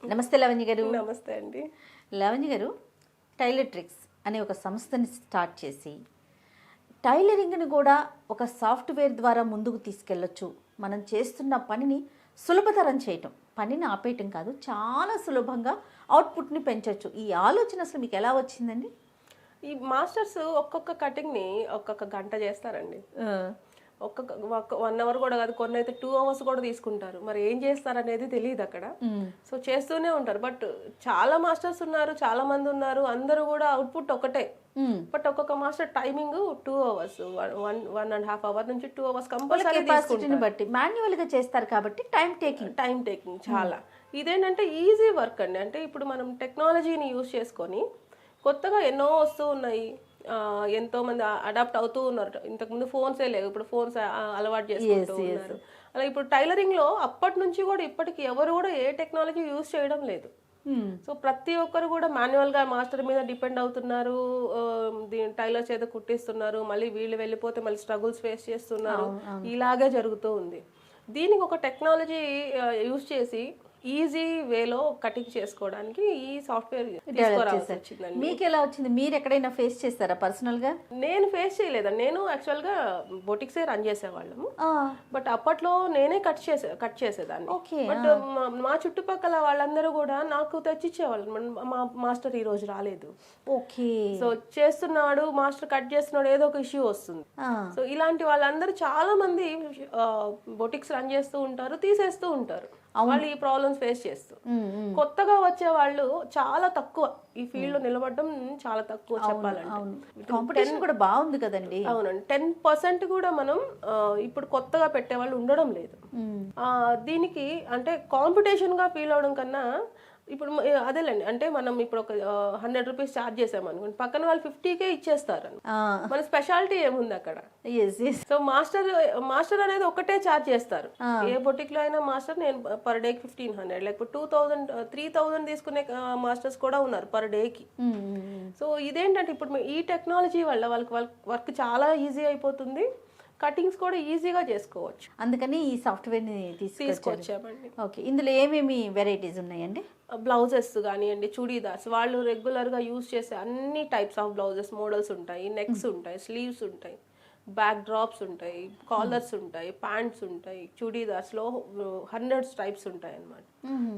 నమస్తే లవణ్య గారు. నమస్తే అండి. లవణ్య గారు, టైలర్ ట్రిక్స్ అనే ఒక సంస్థని స్టార్ట్ చేసి టైలరింగ్ని కూడా ఒక సాఫ్ట్వేర్ ద్వారా ముందుకు తీసుకెళ్ళొచ్చు, మనం చేస్తున్న పనిని సులభతరం చేయటం, పనిని ఆపేయటం కాదు, చాలా సులభంగా అవుట్పుట్ని పెంచవచ్చు. ఈ ఆలోచన అసలు మీకు ఎలా వచ్చిందండి? ఈ మాస్టర్స్ ఒక్కొక్క కటింగ్ని ఒక్కొక్క గంట చేస్తారండి. ఒక్కొక్క 1 అవర్ కూడా కాదు, కొన్ని అయితే 2 అవర్స్ కూడా తీసుకుంటారు. మరి ఏం చేస్తారు అనేది తెలియదు అక్కడ. సో చేస్తూనే ఉంటారు. బట్ చాలా మాస్టర్స్ ఉన్నారు, చాలా మంది ఉన్నారు, అందరూ కూడా అవుట్పుట్ ఒకటే. బట్ ఒక్కొక్క మాస్టర్ టైమింగ్ 2 అవర్స్, 1.5 అవర్ నుంచి 2 అవర్స్ కంపల్సరీ కెపాసిటీని బట్టి మాన్యువల్గా చేస్తారు కాబట్టి టైం టేకింగ్ చాలా. ఇదేంటంటే ఈజీ వర్క్ అండి. అంటే ఇప్పుడు మనం టెక్నాలజీని యూజ్ చేసుకొని కొత్తగా ఎన్నో వస్తూ ఉన్నాయి. ఎంతో మంది అడాప్ట్ అవుతూ ఉన్నారు. ఇంతకుముందు ఫోన్సే లేవు, ఇప్పుడు ఫోన్స్ అలవాటు చేసుకుంటూ ఉన్నారు. అలా ఇప్పుడు టైలరింగ్ లో అప్పటి నుంచి కూడా ఇప్పటికి ఎవరు కూడా ఏ టెక్నాలజీ యూజ్ చేయడం లేదు. సో ప్రతి ఒక్కరు కూడా మాన్యువల్ గా మాస్టర్ మీద డిపెండ్ అవుతున్నారు. టైలర్ చేత కుట్టిస్తున్నారు, మళ్ళీ వీళ్ళు వెళ్ళిపోతే మళ్ళీ స్ట్రగుల్స్ ఫేస్ చేస్తున్నారు. ఇలాగే జరుగుతూ ఉంది. దీనికి ఒక టెక్నాలజీ యూజ్ చేసి ఈజీ వేలో కటింగ్ చేసుకోవడానికి ఈ సాఫ్ట్వేర్ తీసుకురావాల్సి వచ్చిందండి. మీకు ఎలా వచ్చింది? మీరు ఎక్కడైనా ఫేస్ చేస్తారా పర్సనల్ గా? నేను ఫేస్ చేయలేదండి. నేను యాక్చువల్ గా బొటిక్సే రన్ చేసేవాళ్ళము. బట్ అప్పట్లో నేనే కట్ చేసేదాన్ని. బట్ మా చుట్టుపక్కల వాళ్ళందరూ కూడా నాకు తెచ్చిచ్చేవాళ్ళు. మా మాస్టర్ ఈ రోజు రాలేదు, సో చేస్తున్నాడు, మాస్టర్ కట్ చేస్తున్నాడు, ఏదో ఒక ఇష్యూ వస్తుంది. సో ఇలాంటి వాళ్ళందరూ చాలా మంది బొటిక్స్ రన్ చేస్తూ ఉంటారు, తీసేస్తూ ఉంటారు. వాళ్ళు ఈ ప్రాబ్లమ్స్ ఫేస్ చేస్తూ కొత్తగా వచ్చే వాళ్ళు చాలా తక్కువ. ఈ ఫీల్డ్ లో నిలబడడం చాలా తక్కువ చెప్పాలంటే. కాంపిటీషన్ కూడా బాగుంది కదండి. అవునండి. 10% కూడా మనం ఇప్పుడు కొత్తగా పెట్టే వాళ్ళు ఉండడం లేదు. దీనికి అంటే కాంపిటీషన్ గా ఫీల్ అవడం కన్నా ఇప్పుడు అదేలేండి, అంటే మనం ఇప్పుడు ఒక 100 రూపీస్ ఛార్జ్ చేసామనుకోండి, పక్కన వాళ్ళు 50K ఇచ్చేస్తారు. మన స్పెషాలిటీ ఏముంది అక్కడ? సో మాస్టర్ అనేది ఒకటే ఛార్జ్ చేస్తారు. ఏ బొటిక్ లో అయినా మాస్టర్ నేను పర్ డేకి 1500 లేకపోతే 2000 3000 తీసుకునే మాస్టర్స్ కూడా ఉన్నారు పర్ డేకి. సో ఇదేంటంటే ఇప్పుడు ఈ టెక్నాలజీ వల్ల వాళ్ళకి వర్క్ చాలా ఈజీ అయిపోతుంది, కటింగ్స్ కూడా ఈజీగా చేసుకోవచ్చు. అందుకని ఈ సాఫ్ట్వేర్ని తీసుకొచ్చామండి. ఓకే, ఇందులో ఏమేమి వెరైటీస్ ఉన్నాయండి? బ్లౌజెస్ కానివ్వండి, చుడీదార్స్, వాళ్ళు రెగ్యులర్గా యూజ్ చేసే అన్ని టైప్స్ ఆఫ్ బ్లౌజెస్ మోడల్స్ ఉంటాయి, నెక్స్ ఉంటాయి, స్లీవ్స్ ఉంటాయి, బ్యాక్ డ్రాప్స్ ఉంటాయి, కాలర్స్ ఉంటాయి, ప్యాంట్స్ ఉంటాయి. చుడీదార్స్లో 100 టైప్స్ ఉంటాయి అన్నమాట.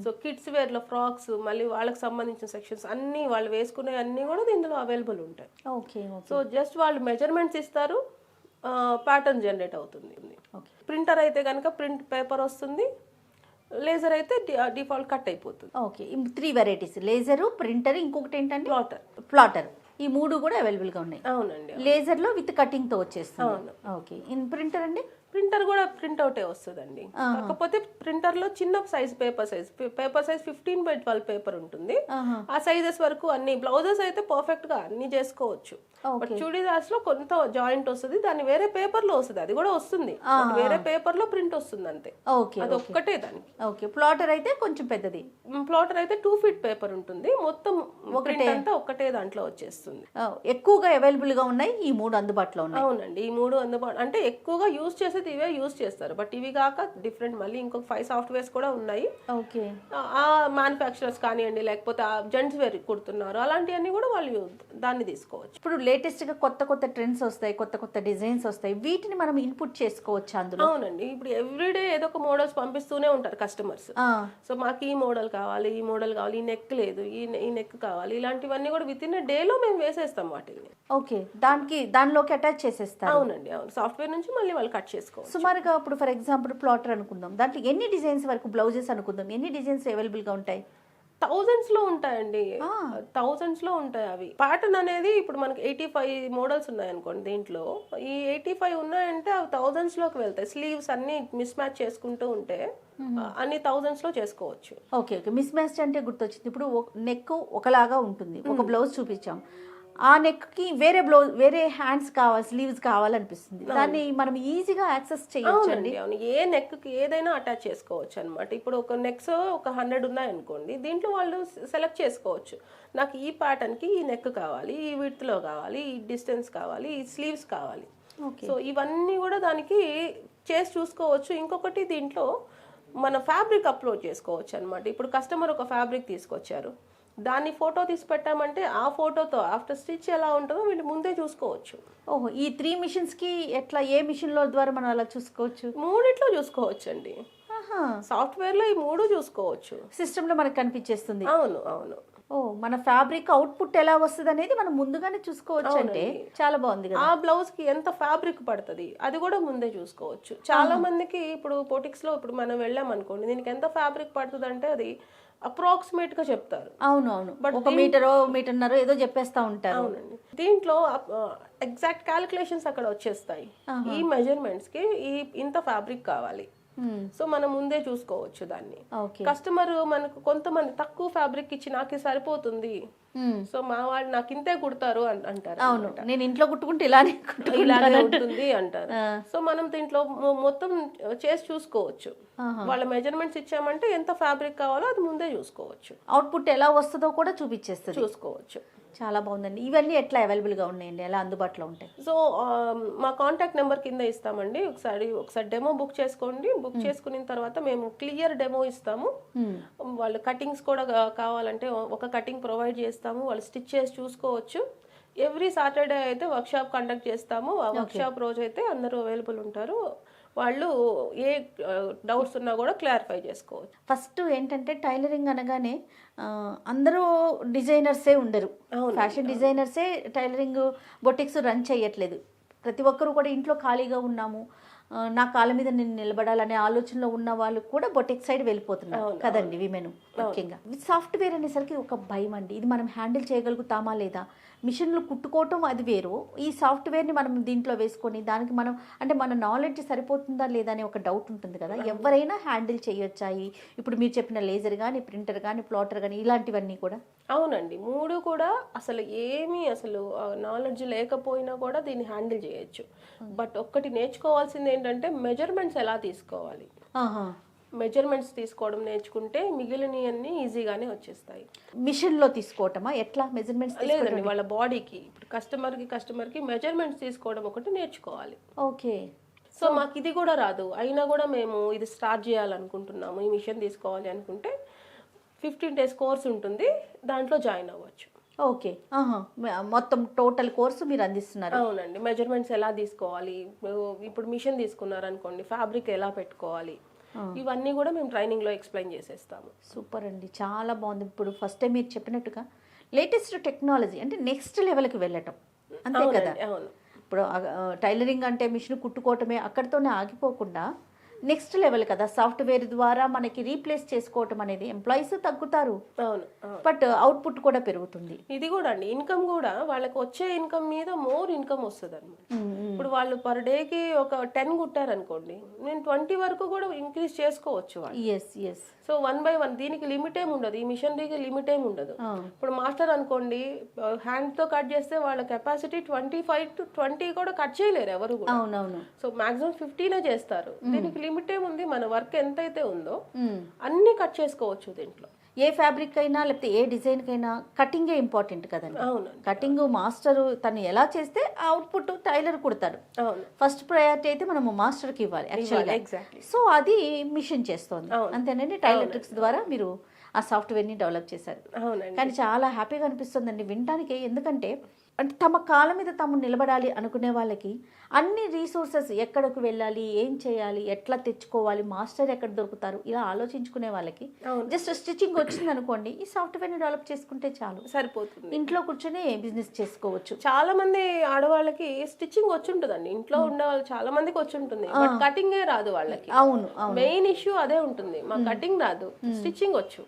సో కిడ్స్ వేర్లో ఫ్రాక్స్, మళ్ళీ వాళ్ళకి సంబంధించిన సెక్షన్స్ అన్నీ వాళ్ళు వేసుకునే అన్నీ కూడా ఇందులో అవైలబుల్ ఉంటాయి. సో జస్ట్ వాళ్ళు మెజర్మెంట్స్ ఇస్తారు, ప్యాటర్న్ జనరేట్ అవుతుంది. ప్రింటర్ అయితే కనుక ప్రింట్ పేపర్ వస్తుంది, లేజర్ అయితే డిఫాల్ట్ కట్ అయిపోతుంది. ఓకే, 3 వెరైటీస్: లేజరు, ప్రింటర్, ఇంకొకటి ఏంటంటే ప్లాటర్. ఈ 3 కూడా అవైలబుల్ గా ఉన్నాయి. అవునండి. లేజర్ లో విత్ కటింగ్ తో వచ్చేస్తుంది. ఓకే, ప్రింటర్ అండి? ప్రింటర్ కూడా ప్రింట్అవుటే వస్తుందండి. కాకపోతే ప్రింటర్ లో చిన్న సైజ్ పేపర్ సైజ్ 15/12 పేపర్ ఉంటుంది. ఆ సైజెస్ వరకు అన్ని. బ్లౌజెస్ అయితే పర్ఫెక్ట్ గా అన్ని చేసుకోవచ్చు. బట్ చుడీదార్స్ లో కొంత జాయింట్ వస్తుంది, దాన్ని వేరే పేపర్ లో వస్తుంది, అది కూడా వస్తుంది, వేరే పేపర్ లో ప్రింట్ వస్తుంది అంతే. అది ఒక్కటే దానికి. ఓకే, ప్లాటర్ అయితే కొంచెం పెద్దది. ప్లాటర్ అయితే 2 ఫీట్ పేపర్ ఉంటుంది, మొత్తం అంతా ఒక్కటే దాంట్లో వచ్చేస్తుంది. ఎక్కువగా అవైలబుల్ గా ఉన్నాయి ఈ 3 అందుబాటులో ఉన్నాయి. అవునండి, ఈ 3 అందుబాటు. అంటే ఎక్కువగా యూజ్ చేసే ఇవే యూజ్ చేస్తారు. బట్ ఇవి కాక డిఫరెంట్ మళ్ళీ ఇంకొక 5 సాఫ్ట్వేర్స్ కూడా ఉన్నాయి. ఓకే, ఆ మ్యానుఫ్యాక్చరర్స్ కానివ్వండి, లేకపోతే జెంట్స్ వేర్ కుడుతున్నారు, అలాంటివన్నీ కూడా వాళ్ళు దాన్ని తీసుకోవచ్చు. ఇప్పుడు లేటెస్ట్ గా కొత్త ట్రెండ్స్ వస్తాయి, కొత్త డిజైన్స్ వస్తాయి, వీటిని మనం ఇన్పుట్ చేసుకోవచ్చు అందులో. అవునండి, ఇప్పుడు ఎవ్రీడే ఏదో ఒక మోడల్స్ పంపిస్తూనే ఉంటారు కస్టమర్స్. సో మాకు ఈ మోడల్ కావాలి, ఈ మోడల్ కావాలి, ఈ నెక్ లేదు, ఈ నెక్ కావాలి, ఇలాంటివన్నీ కూడా విత్ ఇన్ డే లో మేము వేసేస్తాం వాటిని. ఓకే, దానిలోకి అటాచ్ చేసేస్తాం. అవునండి, అవును. సాఫ్ట్వేర్ నుంచి మళ్ళీ వాళ్ళు కట్ చేసుకోవచ్చు. సుమారుగా ఇప్పుడు ఫర్ ఎగ్జాంపుల్ ప్లాటర్ అనుకుందాం, దాంట్లో ఎన్ని డిజైన్స్ వరకు, బ్లౌజెస్ అనుకుందాం, ఎన్ని డిజైన్స్ అవైలబుల్ గా ఉంటాయి? థౌజండ్స్ లో ఉంటాయండి, థౌజండ్స్ లో ఉంటాయి. అవి ప్యాటర్న్ అనేది ఇప్పుడు మనకి 85 మోడల్స్ ఉన్నాయి అనుకోండి, దీంట్లో ఈ 85 ఉన్నాయంటే అవి థౌజండ్స్ లోకి వెళ్తాయి. స్లీవ్స్ అన్ని మిస్ మ్యాచ్ చేసుకుంటూ ఉంటే అన్ని థౌజండ్స్ లో చేసుకోవచ్చు. ఓకే, మిస్ మ్యాచ్ అంటే గుర్తొచ్చింది. ఇప్పుడు నెక్ ఒకలాగా ఉంటుంది, ఒక బ్లౌజ్ చూపించాం, ఆ నెక్ కి వేరే హ్యాండ్స్ కావాలి, స్లీవ్స్ కావాలనిపిస్తుంది, దాన్ని మనం ఈజీగా యాక్సెస్ చేయొచ్చు అండి. అవును, ఏ నెక్ కి ఏదైనా అటాచ్ చేసుకోవచ్చు అనమాట. ఇప్పుడు ఒక నెక్స్ ఒక 100 ఉన్నాయనుకోండి, దీంట్లో వాళ్ళు సెలెక్ట్ చేసుకోవచ్చు, నాకు ఈ ప్యాటర్న్ కి ఈ నెక్ కావాలి, ఈ విడ్త్ లో కావాలి, ఈ డిస్టెన్స్ కావాలి, ఈ స్లీవ్స్ కావాలి. సో ఇవన్నీ కూడా దానికి చేసి చూసుకోవచ్చు. ఇంకొకటి దీంట్లో మన ఫ్యాబ్రిక్ అప్లోడ్ చేసుకోవచ్చు అనమాట. ఇప్పుడు కస్టమర్ ఒక ఫ్యాబ్రిక్ తీసుకొచ్చారు, దాన్ని ఫోటో తీసి పెట్టామంటే ఆ ఫోటోతో ఆఫ్టర్ స్టిచ్ ఎలా ఉంటుందో వీళ్ళు ముందే చూసుకోవచ్చు. ఓహో, ఈ 3 మిషన్స్కి ఎట్లా, ఏ మిషన్లో ద్వారా మనం అలా చూసుకోవచ్చు? మూడిట్లో చూసుకోవచ్చు అండి. సాఫ్ట్వేర్లో ఈ 3 చూసుకోవచ్చు. సిస్టంలో మనకు కనిపించేస్తుంది. అవును అవును. ఓ, మన ఫ్యాబ్రిక్ అవుట్పుట్ ఎలా వస్తుంది అనేది మనం ముందుగానే చూసుకోవచ్చు. అంటే చాలా బాగుంది కదా. ఆ బ్లౌజ్ కి ఎంత ఫ్యాబ్రిక్ పడుతుంది అది కూడా ముందే చూసుకోవచ్చు. చాలా మందికి ఇప్పుడు పొటిక్స్ లో ఇప్పుడు మనం వెళ్ళాం అనుకోండి, దీనికి ఎంత ఫ్యాబ్రిక్ పడుతుంది అంటే అది అప్రాక్సిమేట్ గా చెప్తారు. అవునవును, బట్ 1 మీటరో మీటర్న్నర ఏదో చెప్పేస్తా ఉంటారు. అవునండి. దీంట్లో ఎగ్జాక్ట్ క్యాలిక్యులేషన్స్ అక్కడ వచ్చేస్తాయి. ఈ మెజర్మెంట్స్ కి ఇంత ఫ్యాబ్రిక్ కావాలి, సో మనం ముందే చూసుకోవచ్చు దాన్ని. కస్టమర్ మనకు కొంతమంది తక్కువ ఫ్యాబ్రిక్ ఇచ్చి నాకు సరిపోతుంది, సో మా వాళ్ళు నాకు ఇంతే కుడతారు అంటారు. అవును, నేను ఇంట్లో కుట్టుకుంటే ఇలానే ఉంటుంది అంటారు. సో మనం దీంట్లో మొత్తం చేసి చూసుకోవచ్చు. వాళ్ళ మెజర్మెంట్స్ ఇచ్చామంటే ఎంత ఫ్యాబ్రిక్ కావాలో అది ముందే చూసుకోవచ్చు. అవుట్పుట్ ఎలా వస్తుందో కూడా చూసుకోవచ్చు. చాలా బాగుందండి. ఇవన్నీ ఎట్లా అవైలబుల్గా ఉన్నాయండి, ఎలా అందుబాటులో ఉంటాయి? సో మా కాంటాక్ట్ నెంబర్ కింద ఇస్తామండి. ఒకసారి డెమో బుక్ చేసుకోండి. బుక్ చేసుకున్న తర్వాత మేము క్లియర్ డెమో ఇస్తాము. వాళ్ళు కటింగ్స్ కూడా కావాలంటే ఒక కటింగ్ ప్రొవైడ్ చేస్తాము, వాళ్ళు స్టిచ్ చేసి చూసుకోవచ్చు. ఎవ్రీ సాటర్డే అయితే వర్క్షాప్ కండక్ట్ చేస్తాము. ఆ వర్క్షాప్ రోజు అయితే అందరూ అవైలబుల్ ఉంటారు. వాళ్ళు ఏ డౌట్స్ ఉన్నా కూడా క్లారిఫై చేసుకోవచ్చు. ఫస్ట్ ఏంటంటే టైలరింగ్ అనగానే అందరూ డిజైనర్సే ఉండరు, ఫ్యాషన్ డిజైనర్సే టైలరింగ్ బొటిక్స్ రన్ చేయట్లేదు. ప్రతి ఒక్కరు కూడా ఇంట్లో ఖాళీగా ఉన్నాము, నా కాళ్ళ మీద నేను నిలబడాలనే ఆలోచనలో ఉన్న వాళ్ళు కూడా బొటిక్ సైడ్ వెళ్ళిపోతున్నారు కదండి, విమెన్ ముఖ్యంగా. సాఫ్ట్వేర్ అనేసరికి ఒక భయం అండి, ఇది మనం హ్యాండిల్ చేయగలుగుతామా లేదా? మిషన్లు కుట్టుకోవటం అది వేరు, ఈ సాఫ్ట్వేర్ని మనం దీంట్లో వేసుకొని దానికి మనం అంటే మన నాలెడ్జ్ సరిపోతుందా లేదా అనే ఒక డౌట్ ఉంటుంది కదా. ఎవరైనా హ్యాండిల్ చేయొచ్చాయి ఇప్పుడు మీరు చెప్పిన లేజర్ కానీ, ప్రింటర్ కానీ, ప్లాటర్ కానీ, ఇలాంటివన్నీ కూడా? అవునండి, 3 కూడా అసలు అసలు నాలెడ్జ్ లేకపోయినా కూడా దీన్ని హ్యాండిల్ చేయొచ్చు. బట్ ఒక్కటి నేర్చుకోవాల్సింది ఏంటంటే మెజర్మెంట్స్ ఎలా తీసుకోవాలి. మెజర్మెంట్స్ తీసుకోవడం నేర్చుకుంటే మిగిలినవన్నీ ఈజీగానే వచ్చేస్తాయి. మిషన్లో తీసుకోవటమా, ఎట్లా మెజర్మెంట్స్? లేదండి, వాళ్ళ బాడీకి ఇప్పుడు కస్టమర్కి మెజర్మెంట్స్ తీసుకోవడం ఒకటి నేర్చుకోవాలి. ఓకే. సో మాకు ఇది కూడా రాదు, అయినా కూడా మేము ఇది స్టార్ట్ చేయాలనుకుంటున్నాము, ఈ మిషన్ తీసుకోవాలి అనుకుంటే 15 days కోర్స్ ఉంటుంది, దాంట్లో జాయిన్ అవ్వచ్చు. ఓకే, మొత్తం టోటల్ కోర్సు మీరు అందిస్తున్నారు? అవునండి. మెజర్మెంట్స్ ఎలా తీసుకోవాలి, ఇప్పుడు మిషన్ తీసుకున్నారు అనుకోండి, ఫ్యాబ్రిక్ ఎలా పెట్టుకోవాలి, ఇవన్నీ కూడా మేము ట్రైనింగ్ లో ఎక్స్ప్లెయిన్ చేసేస్తాము. సూపర్ అండి, చాలా బాగుంది. ఇప్పుడు ఫస్ట్ టైం మీరు చెప్పినట్టుగా లేటెస్ట్ టెక్నాలజీ అంటే నెక్స్ట్ లెవెల్కి వెళ్ళటం, అంతే కదా. అవును. ఇప్పుడు టైలరింగ్ అంటే మిషన్ కుట్టుకోవటమే అక్కడితోనే ఆగిపోకుండా నెక్స్ట్ లెవెల్ కదా, సాఫ్ట్వేర్ ద్వారా మనకి రీప్లేస్ చేసుకోవటం అనేది, ఎంప్లాయీస్ తగ్గుతారు, అవును, బట్ అవుట్పుట్ కూడా పెరుగుతుంది. ఇది కూడా అండి, ఇన్కమ్ కూడా వాళ్ళకి వచ్చే ఇన్కమ్ మీద మోర్ ఇన్కమ్ వస్తుంది అనమాట. ఇప్పుడు వాళ్ళు పర్ డేకి ఒక 10 కుట్టారు అనుకోండి, నేను 20 వరకు కూడా ఇంక్రీజ్ చేసుకోవచ్చు వాళ్ళు. సో 1 by 1 దీనికి లిమిట్ ఏమి ఉండదు, ఈ మిషనరీకి లిమిట్ ఏమి ఉండదు. ఇప్పుడు మాస్టర్ అనుకోండి, హ్యాండ్ తో కట్ చేస్తే వాళ్ళ కెపాసిటీ 25 to 20 కూడా కట్ చేయలేరు ఎవరు కూడా. అవునవును. సో మాక్సిమం 15 చేస్తారు. దీనికి లిమిట్ ఏముంది, మన వర్క్ ఎంతైతే ఉందో అన్ని కట్ చేసుకోవచ్చు దీంట్లో. ఏ ఫ్యాబ్రిక్ అయినా లేకపోతే ఏ డిజైన్ కైనా కటింగే ఇంపార్టెంట్ కదండి. అవును, కటింగ్ మాస్టర్ తను ఎలా చేస్తే అవుట్పుట్ టైలర్ కుడతాడు. అవును, ఫస్ట్ ప్రయారిటీ అయితే మనము మాస్టర్కి ఇవ్వాలి యాక్చువల్గా. సో అది మిషన్ చేస్తోంది అంతేనండి. టైలర్ ట్రిక్స్ ద్వారా మీరు ఆ సాఫ్ట్వేర్ని డెవలప్ చేశారు. కానీ చాలా హ్యాపీగా అనిపిస్తుందండి వినడానికి. ఎందుకంటే అంటే తమ కాళ్ళ మీద తాము నిలబడాలి అనుకునే వాళ్ళకి అన్ని రీసోర్సెస్, ఎక్కడికి వెళ్ళాలి, ఏం చేయాలి, ఎట్లా తెచ్చుకోవాలి, మాస్టర్ ఎక్కడ దొరుకుతారు, ఇలా ఆలోచించుకునే వాళ్ళకి జస్ట్ స్టిచ్చింగ్ వచ్చింది అనుకోండి, ఈ సాఫ్ట్వేర్ని డెవలప్ చేసుకుంటే చాలు, సరిపోతుంది. ఇంట్లో కూర్చొని బిజినెస్ చేసుకోవచ్చు. చాలా మంది ఆడవాళ్ళకి స్టిచ్చింగ్ వచ్చి ఉంటుందండి, ఇంట్లో ఉండే వాళ్ళు చాలా మందికి వచ్చి ఉంటుంది, బట్ కటింగే రాదు వాళ్ళకి. అవును, మెయిన్ ఇష్యూ అదే ఉంటుంది, మా కటింగ్ రాదు, స్టిచ్చింగ్ వచ్చు.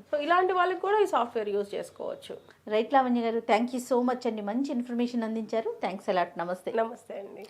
సో ఇలాంటి వాళ్ళకి కూడా ఈ సాఫ్ట్వేర్ యూజ్ చేసుకోవచ్చు. రైట్ లావణ్య గారు, థ్యాంక్ యూ సో మచ్ అండి, మంచి ఇన్ఫర్మేషన్ అందించారు. Thanks a lot. నమస్తే. నమస్తే అండి.